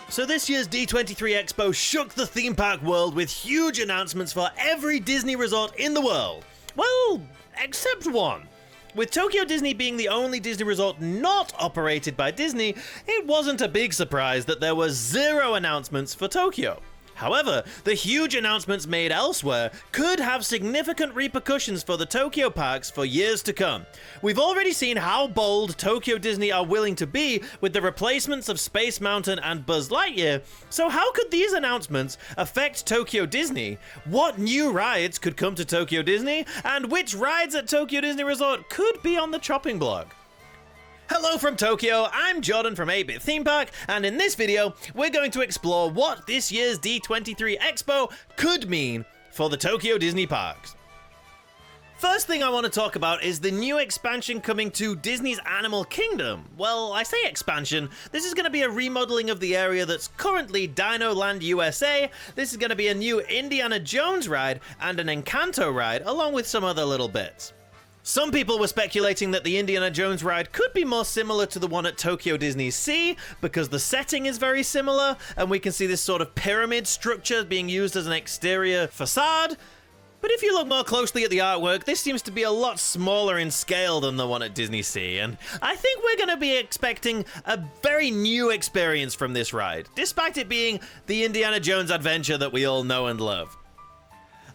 So this year's D23 Expo shook the theme park world with huge announcements for every Disney resort in the world. Well, except one. With Tokyo Disney being the only Disney resort not operated by Disney, it wasn't a big surprise that there were zero announcements for Tokyo. However, the huge announcements made elsewhere could have significant repercussions for the Tokyo parks for years to come. We've already seen how bold Tokyo Disney are willing to be with the replacements of Space Mountain and Buzz Lightyear, so how could these announcements affect Tokyo Disney? What new rides could come to Tokyo Disney? And which rides at Tokyo Disney Resort could be on the chopping block? Hello from Tokyo, I'm Jordan from 8-Bit Theme Park, and in this video, we're going to explore what this year's D23 Expo could mean for the Tokyo Disney parks. First thing I want to talk about is the new expansion coming to Disney's Animal Kingdom. Well, I say expansion, this is going to be a remodeling of the area that's currently Dino Land USA. This is going to be a new Indiana Jones ride and an Encanto ride, along with some other little bits. Some people were speculating that the Indiana Jones ride could be more similar to the one at Tokyo DisneySea because the setting is very similar and we can see this sort of pyramid structure being used as an exterior facade. But if you look more closely at the artwork, this seems to be a lot smaller in scale than the one at DisneySea, and I think we're going to be expecting a very new experience from this ride, despite it being the Indiana Jones adventure that we all know and love.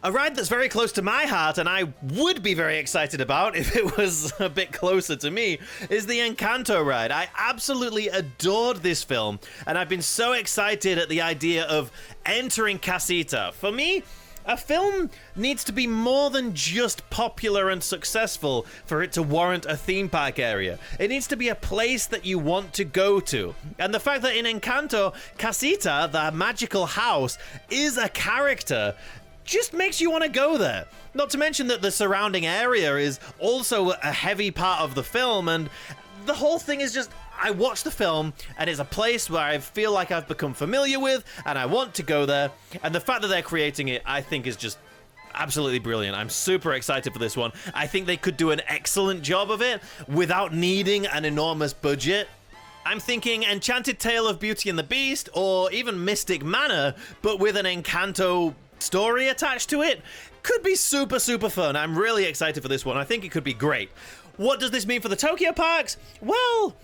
A ride that's very close to my heart, and I would be very excited about if it was a bit closer to me, is the Encanto ride. I absolutely adored this film, and I've been so excited at the idea of entering Casita. For me, a film needs to be more than just popular and successful for it to warrant a theme park area. It needs to be a place that you want to go to. And the fact that in Encanto, Casita, the magical house, is a character just makes you want to go there. Not to mention that the surrounding area is also a heavy part of the film, and the whole thing is just, I watch the film and it's a place where I feel like I've become familiar with and I want to go there, and the fact that they're creating it I think is just absolutely brilliant. I'm super excited for this one. I think they could do an excellent job of it without needing an enormous budget. I'm thinking Enchanted Tale of Beauty and the Beast or even Mystic Manor, but with an Encanto story attached to it. Could be super fun. I'm really excited for this one. I think it could be great. What does this mean for the Tokyo parks? Well,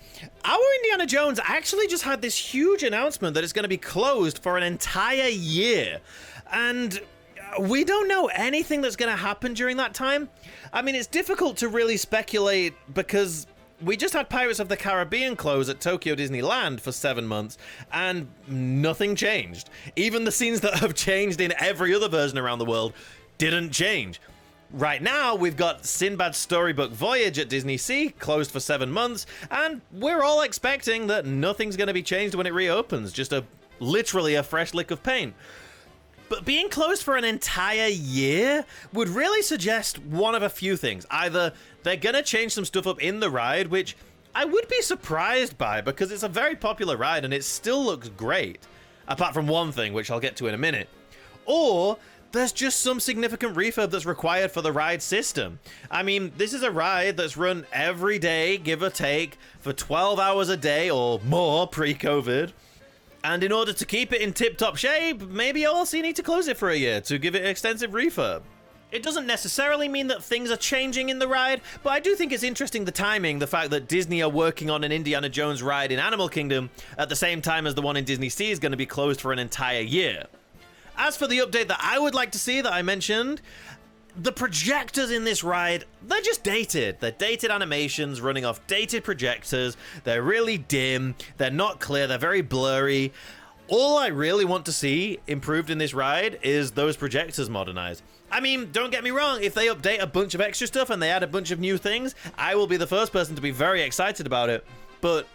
our Indiana Jones actually just had this huge announcement that it's going to be closed for an entire year. And we don't know anything that's going to happen during that time. I mean, it's difficult to really speculate because we just had Pirates of the Caribbean close at Tokyo Disneyland for 7 months, and nothing changed. Even the scenes that have changed in every other version around the world didn't change. Right now, we've got Sinbad's Storybook Voyage at DisneySea closed for 7 months, and we're all expecting that nothing's going to be changed when it reopens, just literally a fresh lick of paint. But being closed for an entire year would really suggest one of a few things. Either they're going to change some stuff up in the ride, which I would be surprised by because it's a very popular ride and it still looks great, apart from one thing, which I'll get to in a minute. Or there's just some significant refurb that's required for the ride system. I mean, this is a ride that's run every day, give or take, for 12 hours a day or more pre-COVID. And in order to keep it in tip-top shape, maybe you also need to close it for a year to give it extensive refurb. It doesn't necessarily mean that things are changing in the ride, but I do think it's interesting the timing, the fact that Disney are working on an Indiana Jones ride in Animal Kingdom at the same time as the one in DisneySea is going to be closed for an entire year. As for the update that I would like to see that I mentioned, the projectors in this ride, they're just dated. They're dated animations running off dated projectors. They're really dim. They're not clear. They're very blurry. All I really want to see improved in this ride is those projectors modernized. I mean, don't get me wrong, if they update a bunch of extra stuff and they add a bunch of new things, I will be the first person to be very excited about it. But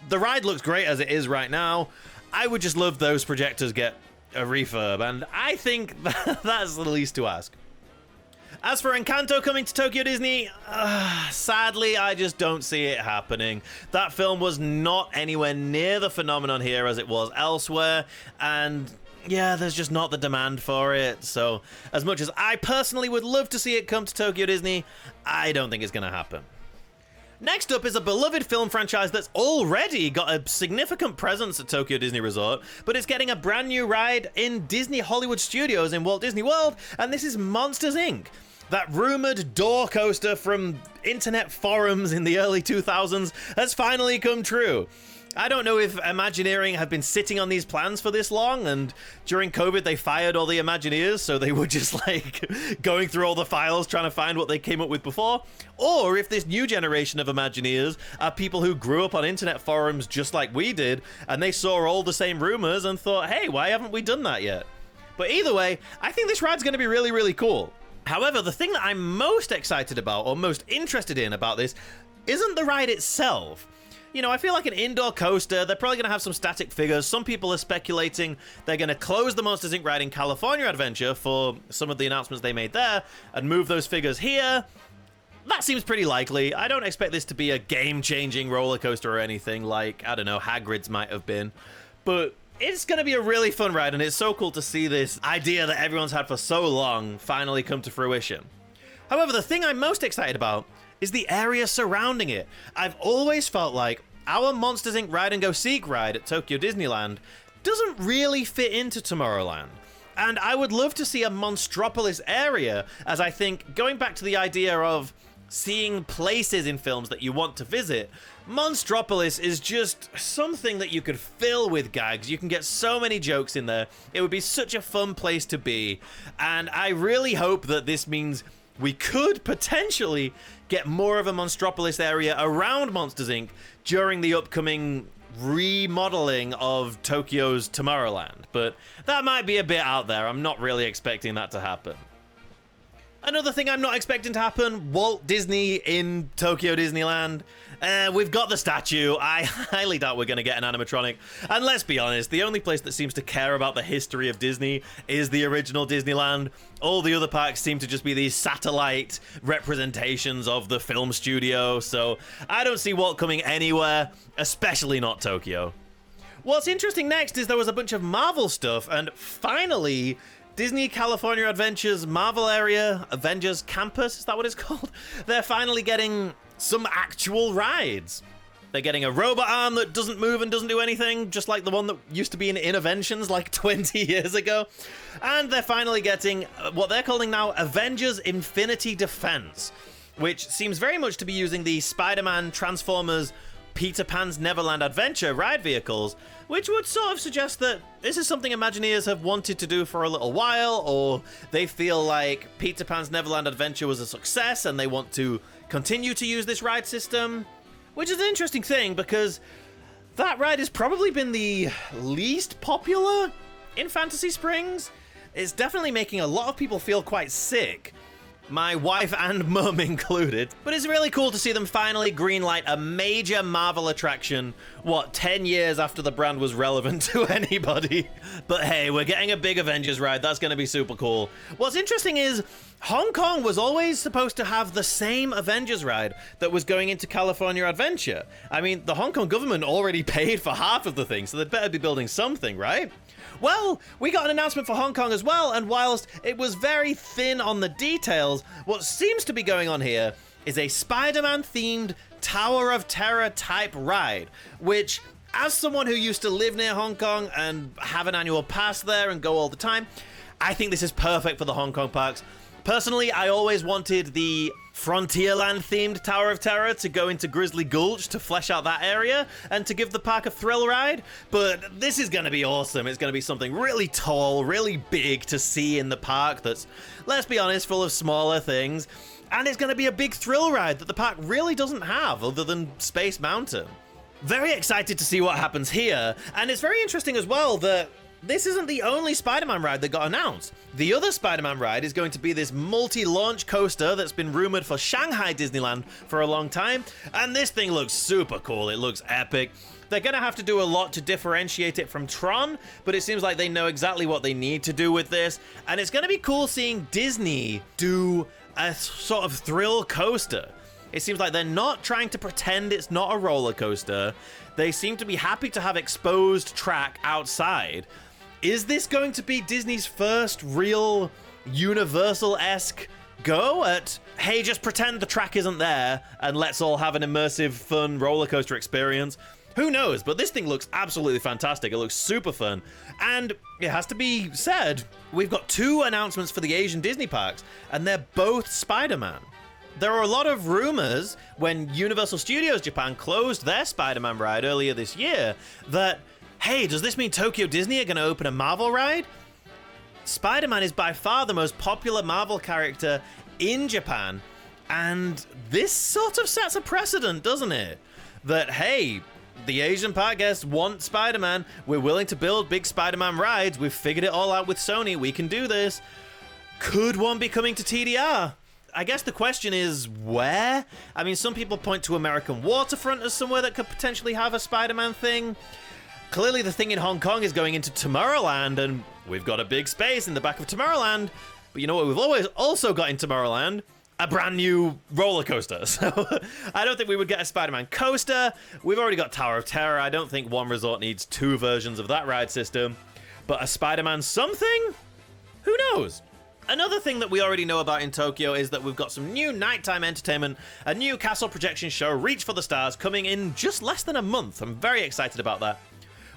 the ride looks great as it is right now. I would just love those projectors get a refurb, and I think that's the least to ask. As for Encanto coming to Tokyo Disney, sadly, I just don't see it happening. That film was not anywhere near the phenomenon here as it was elsewhere, and yeah, there's just not the demand for it. So, as much as I personally would love to see it come to Tokyo Disney, I don't think it's going to happen. Next up is a beloved film franchise that's already got a significant presence at Tokyo Disney Resort, but it's getting a brand new ride in Disney Hollywood Studios in Walt Disney World, and this is Monsters, Inc. That rumored door coaster from internet forums in the early 2000s has finally come true. I don't know if Imagineering have been sitting on these plans for this long, and during COVID they fired all the Imagineers, so they were just like going through all the files trying to find what they came up with before, or if this new generation of Imagineers are people who grew up on internet forums just like we did, and they saw all the same rumors and thought, hey, why haven't we done that yet? But either way, I think this ride's going to be really, really cool. However, the thing that I'm most excited about, or most interested in about this, isn't the ride itself. You know, I feel like an indoor coaster, they're probably going to have some static figures. Some people are speculating they're going to close the Monsters, Inc. ride in California Adventure for some of the announcements they made there and move those figures here. That seems pretty likely. I don't expect this to be a game-changing roller coaster or anything like, I don't know, Hagrid's might have been. But it's going to be a really fun ride, and it's so cool to see this idea that everyone's had for so long finally come to fruition. However, the thing I'm most excited about is the area surrounding it. I've always felt like our Monsters, Inc. Ride and Go Seek ride at Tokyo Disneyland doesn't really fit into Tomorrowland. And I would love to see a Monstropolis area, as I think, going back to the idea of seeing places in films that you want to visit, Monstropolis is just something that you could fill with gags. You can get so many jokes in there. It would be such a fun place to be. And I really hope that this means we could potentially get more of a Monstropolis area around Monsters, Inc. during the upcoming remodeling of Tokyo's Tomorrowland. But that might be a bit out there. I'm not really expecting that to happen. Another thing I'm not expecting to happen, Walt Disney in Tokyo Disneyland. We've got the statue. I highly doubt we're going to get an animatronic. And let's be honest, the only place that seems to care about the history of Disney is the original Disneyland. All the other parks seem to just be these satellite representations of the film studio. So I don't see Walt coming anywhere, especially not Tokyo. What's interesting next is there was a bunch of Marvel stuff, and finally, Disney California Adventures Marvel area, Avengers Campus, is that what it's called? They're finally getting some actual rides. They're getting a robot arm that doesn't move and doesn't do anything, just like the one that used to be in Innoventions like 20 years ago. And they're finally getting what they're calling now Avengers Infinity Defense, which seems very much to be using the Spider-Man, Transformers, Peter Pan's Neverland Adventure ride vehicles, which would sort of suggest that this is something Imagineers have wanted to do for a little while, or they feel like Peter Pan's Neverland Adventure was a success and they want to continue to use this ride system, which is an interesting thing because that ride has probably been the least popular in Fantasy Springs. It's definitely making a lot of people feel quite sick, my wife and mum included. But it's really cool to see them finally greenlight a major Marvel attraction, 10 years after the brand was relevant to anybody. But hey, we're getting a big Avengers ride. That's going to be super cool. What's interesting is Hong Kong was always supposed to have the same Avengers ride that was going into California Adventure. I mean, the Hong Kong government already paid for half of the thing, so they'd better be building something, right? Well, we got an announcement for Hong Kong as well, and whilst it was very thin on the details, what seems to be going on here is a Spider-Man themed Tower of Terror type ride, which, as someone who used to live near Hong Kong and have an annual pass there and go all the time, I think this is perfect for the Hong Kong parks. Personally, I always wanted the Frontierland themed Tower of Terror to go into Grizzly Gulch to flesh out that area and to give the park a thrill ride, but this is going to be awesome. It's going to be something really tall, really big to see in the park that's, let's be honest, full of smaller things, and it's going to be a big thrill ride that the park really doesn't have other than Space Mountain. Very excited to see what happens here, and it's very interesting as well that this isn't the only Spider-Man ride that got announced. The other Spider-Man ride is going to be this multi-launch coaster that's been rumored for Shanghai Disneyland for a long time, and this thing looks super cool. It looks epic. They're going to have to do a lot to differentiate it from Tron, but it seems like they know exactly what they need to do with this, and it's going to be cool seeing Disney do a sort of thrill coaster. It seems like they're not trying to pretend it's not a roller coaster. They seem to be happy to have exposed track outside. Is this going to be Disney's first real Universal-esque go at, hey, just pretend the track isn't there and let's all have an immersive, fun roller coaster experience. Who knows? But this thing looks absolutely fantastic. It looks super fun. And it has to be said, we've got 2 announcements for the Asian Disney parks, and they're both Spider-Man. There are a lot of rumors when Universal Studios Japan closed their Spider-Man ride earlier this year that, hey, does this mean Tokyo Disney are going to open a Marvel ride? Spider-Man is by far the most popular Marvel character in Japan, and this sort of sets a precedent, doesn't it? That, hey, the Asian park guests want Spider-Man. We're willing to build big Spider-Man rides. We've figured it all out with Sony. We can do this. Could one be coming to TDR? I guess the question is where? I mean, some people point to American Waterfront as somewhere that could potentially have a Spider-Man thing. Clearly the thing in Hong Kong is going into Tomorrowland, and we've got a big space in the back of Tomorrowland. But you know what we've always also got in Tomorrowland? A brand new roller coaster. So I don't think we would get a Spider-Man coaster. We've already got Tower of Terror. I don't think one resort needs 2 versions of that ride system. But a Spider-Man something? Who knows? Another thing that we already know about in Tokyo is that we've got some new nighttime entertainment, a new castle projection show, Reach for the Stars, coming in just less than a month. I'm very excited about that.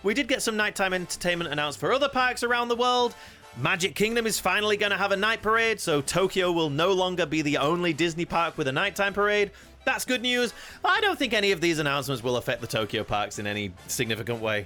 We did get some nighttime entertainment announced for other parks around the world. Magic Kingdom is finally going to have a night parade, so Tokyo will no longer be the only Disney park with a nighttime parade. That's good news. I don't think any of these announcements will affect the Tokyo parks in any significant way.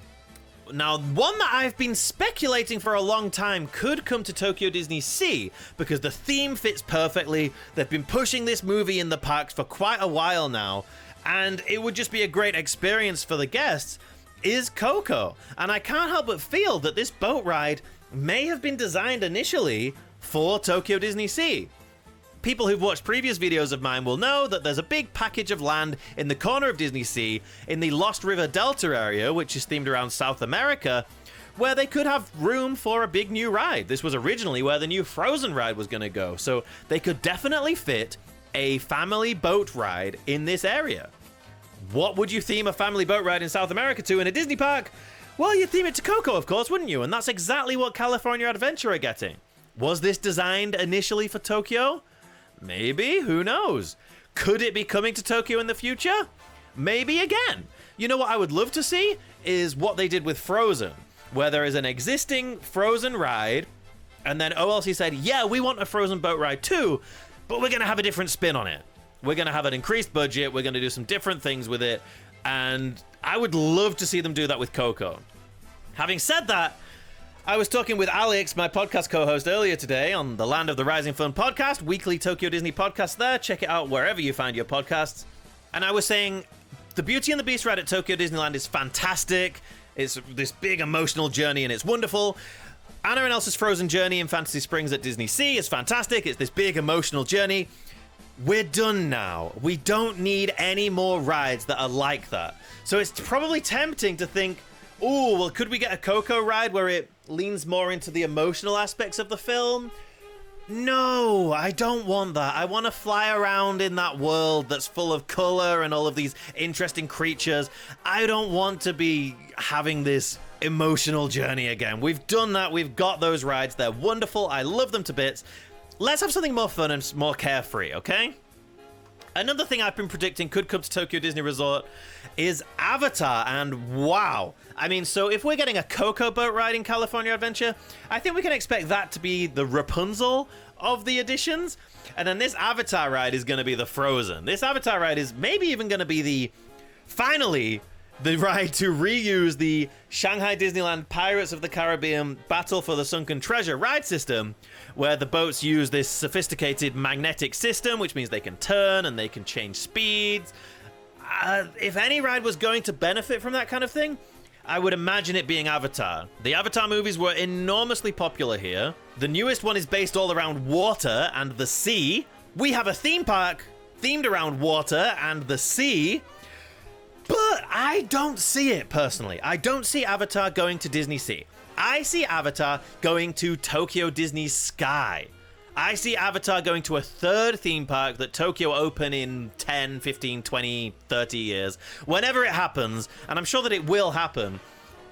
Now, one that I've been speculating for a long time could come to Tokyo DisneySea because the theme fits perfectly. They've been pushing this movie in the parks for quite a while now, and it would just be a great experience for the guests, is Coco. And I can't help but feel that this boat ride may have been designed initially for Tokyo DisneySea. People who've watched previous videos of mine will know that there's a big package of land in the corner of DisneySea in the Lost River Delta area, which is themed around South America, where they could have room for a big new ride. This was originally where the new Frozen ride was going to go, so they could definitely fit a family boat ride in this area. What would you theme a family boat ride in South America to in a Disney park? Well, you'd theme it to Coco, of course, wouldn't you? And that's exactly what California Adventure are getting. Was this designed initially for Tokyo? Maybe, who knows? Could it be coming to Tokyo in the future? Maybe again. You know what I would love to see is what they did with Frozen, where there is an existing Frozen ride, and then OLC said, yeah, we want a Frozen boat ride too, but we're going to have a different spin on it. We're going to have an increased budget, we're going to do some different things with it, and I would love to see them do that with Coco. Having said that, I was talking with Alex, my podcast co-host, earlier today on the Land of the Rising Sun podcast, weekly Tokyo Disney podcast there. Check it out wherever you find your podcasts. And I was saying the Beauty and the Beast ride at Tokyo Disneyland is fantastic. It's this big emotional journey and it's wonderful. Anna and Elsa's Frozen journey in Fantasy Springs at DisneySea is fantastic. It's this big emotional journey. We're done now. We don't need any more rides that are like that. So it's probably tempting to think, oh, well, could we get a Coco ride where it leans more into the emotional aspects of the film? No, I don't want that. I want to fly around in that world that's full of color and all of these interesting creatures. I don't want to be having this emotional journey again. We've done that. We've got those rides. They're wonderful. I love them to bits. Let's have something more fun and more carefree, okay? Another thing I've been predicting could come to Tokyo Disney Resort is Avatar, and wow. I mean, so if we're getting a Coco boat ride in California Adventure, I think we can expect that to be the Rapunzel of the additions, and then this Avatar ride is going to be the Frozen. This Avatar ride is maybe even going to be finally, the ride to reuse the Shanghai Disneyland Pirates of the Caribbean Battle for the Sunken Treasure ride system, where the boats use this sophisticated magnetic system, which means they can turn and they can change speeds. If any ride was going to benefit from that kind of thing, I would imagine it being Avatar. The Avatar movies were enormously popular here. The newest one is based all around water and the sea. We have a theme park themed around water and the sea. But I don't see it, personally. I don't see Avatar going to DisneySea. I see Avatar going to Tokyo DisneySky. I see Avatar going to a third theme park that Tokyo open in 10, 15, 20, 30 years. Whenever it happens, and I'm sure that it will happen,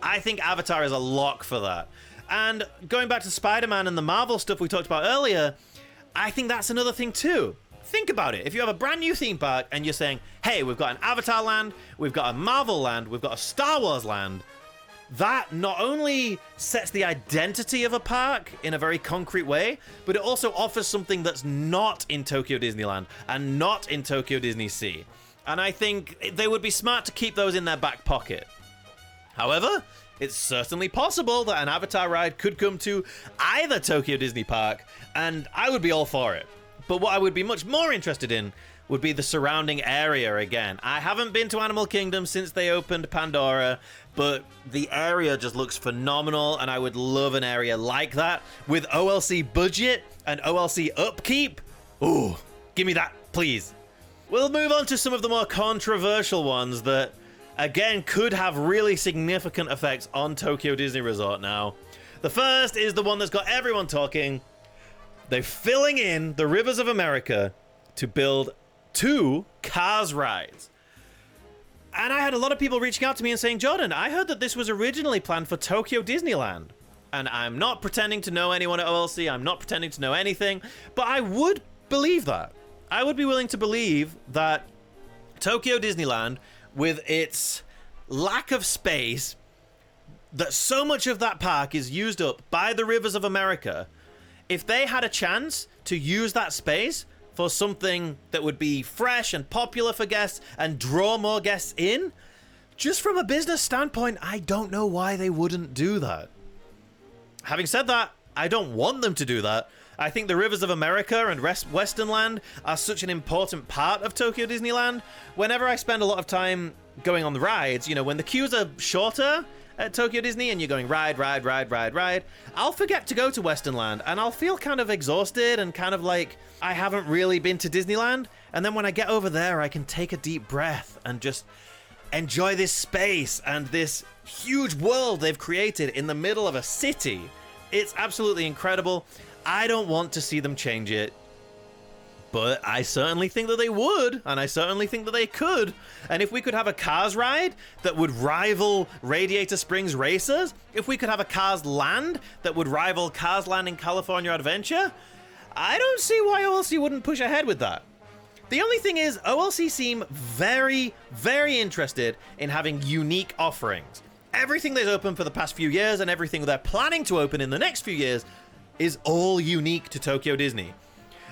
I think Avatar is a lock for that. And going back to Spider-Man and the Marvel stuff we talked about earlier, I think that's another thing too. Think about it. If you have a brand new theme park and you're saying, hey, we've got an Avatar land, we've got a Marvel land, we've got a Star Wars land, that not only sets the identity of a park in a very concrete way, but it also offers something that's not in Tokyo Disneyland and not in Tokyo DisneySea. And I think they would be smart to keep those in their back pocket. However, it's certainly possible that an Avatar ride could come to either Tokyo Disney Park, and I would be all for it. But what I would be much more interested in would be the surrounding area again. I haven't been to Animal Kingdom since they opened Pandora, but the area just looks phenomenal, and I would love an area like that with OLC budget and OLC upkeep. Ooh, give me that, please. We'll move on to some of the more controversial ones that, again, could have really significant effects on Tokyo Disney Resort now. The first is the one that's got everyone talking. They're filling in the Rivers of America to build 2 Cars rides. And I had a lot of people reaching out to me and saying, Jordan, I heard that this was originally planned for Tokyo Disneyland. And I'm not pretending to know anyone at OLC. I'm not pretending to know anything. But I would believe that. I would be willing to believe that Tokyo Disneyland, with its lack of space, that so much of that park is used up by the Rivers of America, if they had a chance to use that space for something that would be fresh and popular for guests and draw more guests in, just from a business standpoint, I don't know why they wouldn't do that. Having said that, I don't want them to do that. I think the Rivers of America and Western Land are such an important part of Tokyo Disneyland. Whenever I spend a lot of time going on the rides, you know, when the queues are shorter at Tokyo Disney and you're going ride, I'll forget to go to Western Land and I'll feel kind of exhausted and kind of like I haven't really been to Disneyland. And then when I get over there, I can take a deep breath and just enjoy this space and this huge world they've created in the middle of a city. It's absolutely incredible. I don't want to see them change it, but I certainly think that they would, and I certainly think that they could. And if we could have a Cars ride that would rival Radiator Springs Racers, if we could have a Cars land that would rival Cars Land in California Adventure, I don't see why OLC wouldn't push ahead with that. The only thing is, OLC seem very, very interested in having unique offerings. Everything they've opened for the past few years and everything they're planning to open in the next few years is all unique to Tokyo Disney.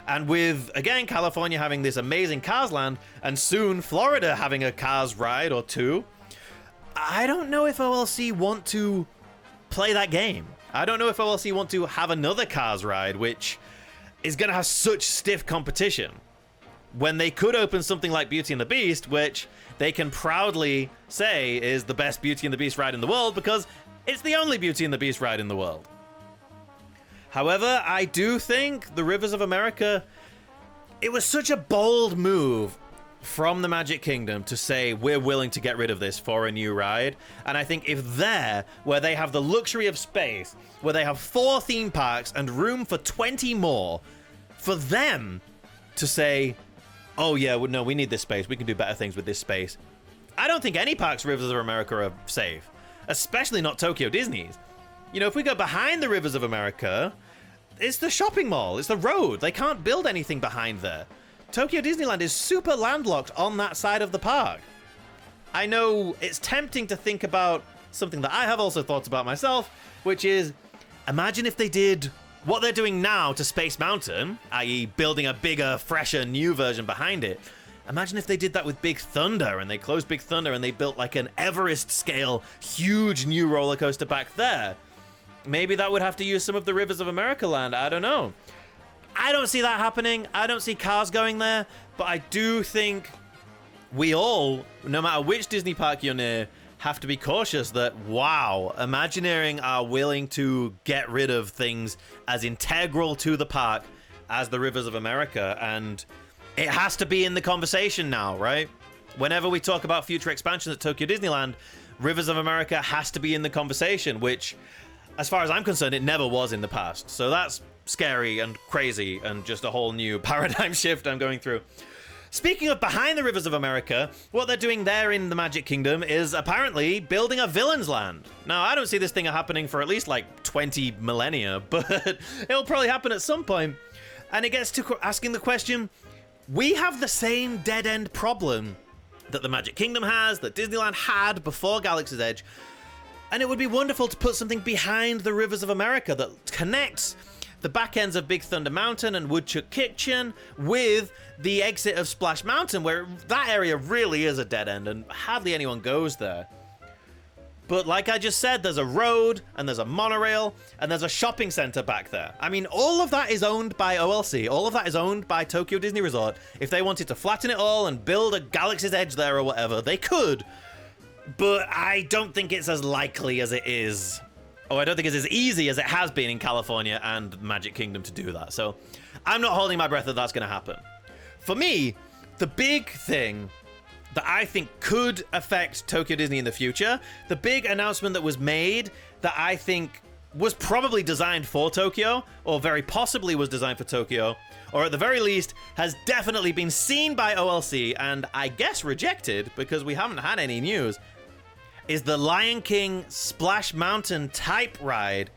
And with, again, California having this amazing Cars land, and soon Florida having a Cars ride or 2, I don't know if OLC want to play that game. I don't know if OLC want to have another Cars ride, which is going to have such stiff competition, when they could open something like Beauty and the Beast, which they can proudly say is the best Beauty and the Beast ride in the world, because it's the only Beauty and the Beast ride in the world. However, I do think the Rivers of America, it was such a bold move from the Magic Kingdom to say we're willing to get rid of this for a new ride. And I think if there, where they have the luxury of space, where they have 4 theme parks and room for 20 more, for them to say, oh yeah, well, no, we need this space, we can do better things with this space. I don't think any parks Rivers of America are safe, especially not Tokyo Disney's. You know, if we go behind the Rivers of America, it's the shopping mall, it's the road. They can't build anything behind there. Tokyo Disneyland is super landlocked on that side of the park. I know it's tempting to think about something that I have also thought about myself, which is, imagine if they did what they're doing now to Space Mountain, i.e. building a bigger, fresher, new version behind it. Imagine if they did that with Big Thunder and they closed Big Thunder and they built like an Everest-scale, huge new roller coaster back there. Maybe that would have to use some of the Rivers of America land. I don't know. I don't see that happening. I don't see Cars going there. But I do think we all, no matter which Disney park you're near, have to be cautious that, wow, Imagineering are willing to get rid of things as integral to the park as the Rivers of America. And it has to be in the conversation now, right? Whenever we talk about future expansions at Tokyo Disneyland, Rivers of America has to be in the conversation, which, as far as I'm concerned, it never was in the past. So that's scary and crazy and just a whole new paradigm shift I'm going through. Speaking of behind the Rivers of America, what they're doing there in the Magic Kingdom is apparently building a Villains Land. Now, I don't see this thing happening for at least like 20 millennia, but it'll probably happen at some point. And it gets to asking the question, we have the same dead-end problem that the Magic Kingdom has, that Disneyland had before Galaxy's Edge. And it would be wonderful to put something behind the rivers of America that connects the back ends of Big Thunder Mountain and Woodchuck Kitchen with the exit of Splash Mountain, where that area really is a dead end and hardly anyone goes there. But like I just said, there's a road and there's a monorail and there's a shopping center back there. I mean, all of that is owned by OLC. All of that is owned by Tokyo Disney Resort. If they wanted to flatten it all and build a Galaxy's Edge there or whatever, they could. But I don't think it's as likely as it is. Or I don't think it's as easy as it has been in California and Magic Kingdom to do that. So I'm not holding my breath that that's going to happen. For me, the big thing that I think could affect Tokyo Disney in the future, the big announcement that was made that I think was probably designed for Tokyo, or very possibly was designed for Tokyo, or at the very least has definitely been seen by OLC and I guess rejected because we haven't had any news, is the Lion King Splash Mountain type ride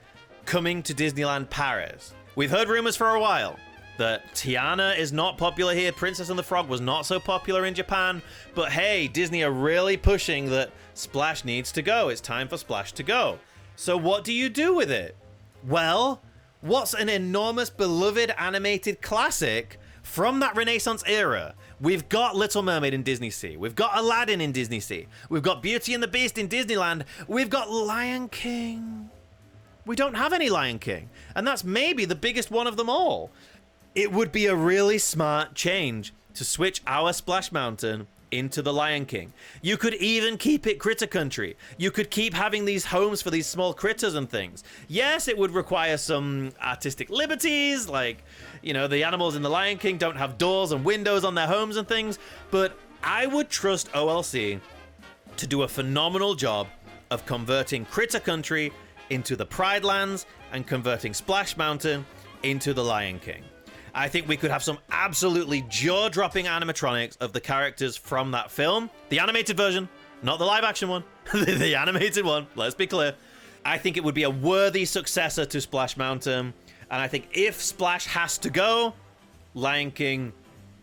coming to Disneyland Paris. We've heard rumors for a while that Tiana is not popular here, Princess and the Frog was not so popular in Japan, but hey, Disney are really pushing that Splash needs to go. It's time for Splash to go. So what do you do with it? Well, what's an enormous beloved animated classic from that Renaissance era? We've got Little Mermaid in DisneySea. We've got Aladdin in DisneySea. We've got Beauty and the Beast in Disneyland. We've got Lion King. We don't have any Lion King, and that's maybe the biggest one of them all. It would be a really smart change to switch our Splash Mountain into the Lion King. You could even keep it Critter Country. You could keep having these homes for these small critters and things. Yes, it would require some artistic liberties, like, you know, the animals in the Lion King don't have doors and windows on their homes and things, but I would trust OLC to do a phenomenal job of converting Critter Country into the Pride Lands and converting Splash Mountain into the Lion King. I think we could have some absolutely jaw-dropping animatronics of the characters from that film. The animated version, not the live-action one. The animated one, let's be clear. I think it would be a worthy successor to Splash Mountain. And I think if Splash has to go, Lion King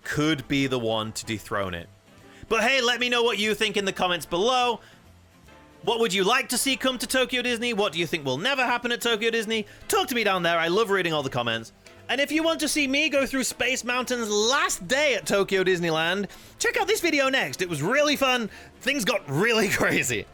could be the one to dethrone it. But hey, let me know what you think in the comments below. What would you like to see come to Tokyo Disney? What do you think will never happen at Tokyo Disney? Talk to me down there. I love reading all the comments. And if you want to see me go through Space Mountain's last day at Tokyo Disneyland, check out this video next. It was really fun. Things got really crazy.